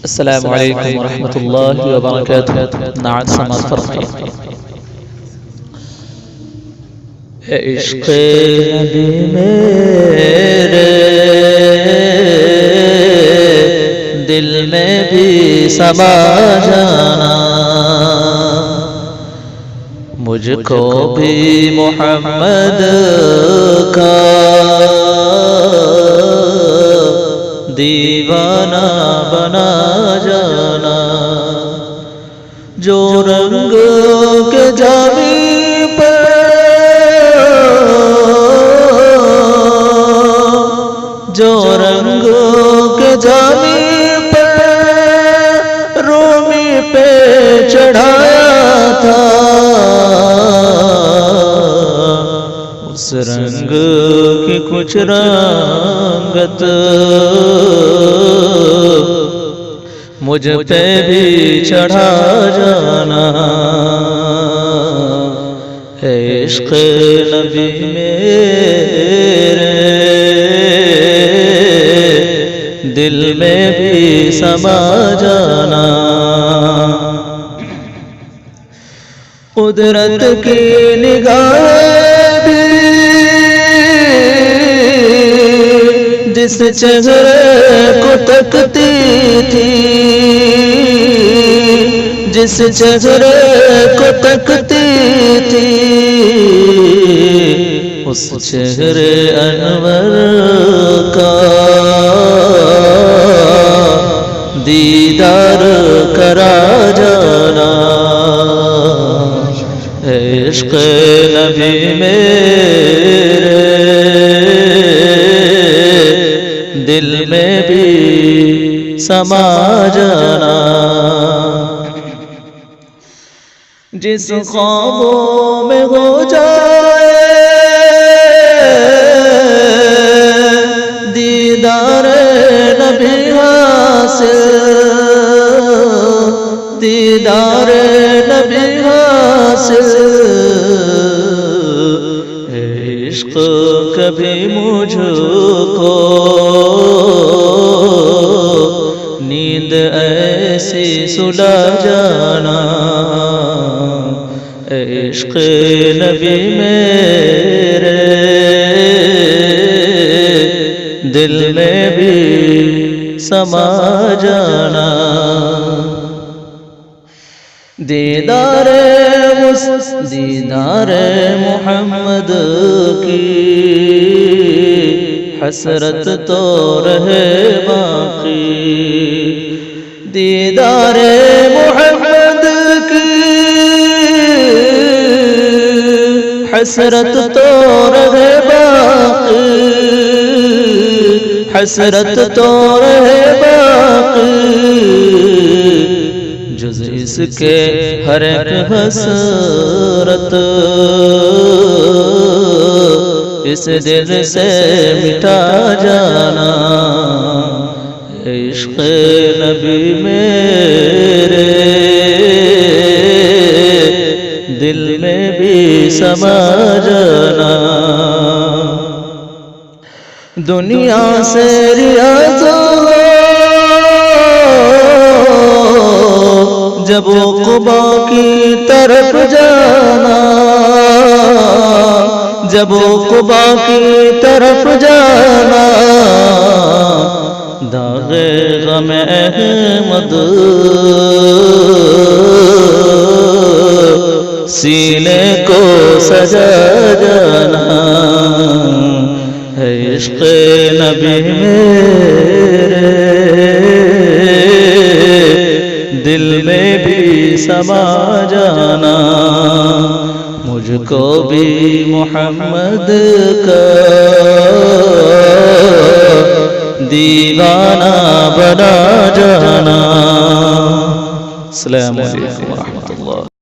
السلام علیکم ورحمۃ اللہ وبرکاتہ۔ نعت سماعت فرمائیے۔ عشق نبی میرے دل میں بھی سما جانا، مجھ کو بھی محمد کا دیوانہ بنا جانا، جو رنگ کے جامی پر جو رنگ کے جامی پر رومی پہ چڑھایا تھا، اس رنگ کی کچھ رنگت مجھ پہ بھی چڑھا جانا، عشق نبی میرے دل میں بھی سما جانا، قدرت کی نگاہ بھی جس چہرے کو تکتی تھی، جس چہرے کو تکتی تھی، اس چہرے انور کا دیدار کرا جانا، عشق نبی میرے دل میں بھی سما جانا، جس خوابوں میں ہو جائے دیدار نبی حاصل، دیدار نبی حاصل، عشق کبھی مجھ کو نیند ایسی سلا جانا، عشق نبی میرے دل میں بھی سما جانا، دیدار محمد کی حسرت تو رہے باقی، دیدار محمد کی حسرت تو رہے باقی، حسرت تو رہے باقی، جز اس کے ہر ایک حسرت اس دل سے مٹا جانا، عشق نبی میرے دل میں بھی سما جانا، دنیا سے ریاض جب عقبہ کی طرف جانا، جب عقبہ کی طرف جانا، داغ غم احمد سینے کو سجا جانا، عشق نبی میرے دل میں بھی سما جانا، مجھ کو بھی محمد کا دیوانہ بنا جانا۔ السلام علیکم ورحمۃ اللہ۔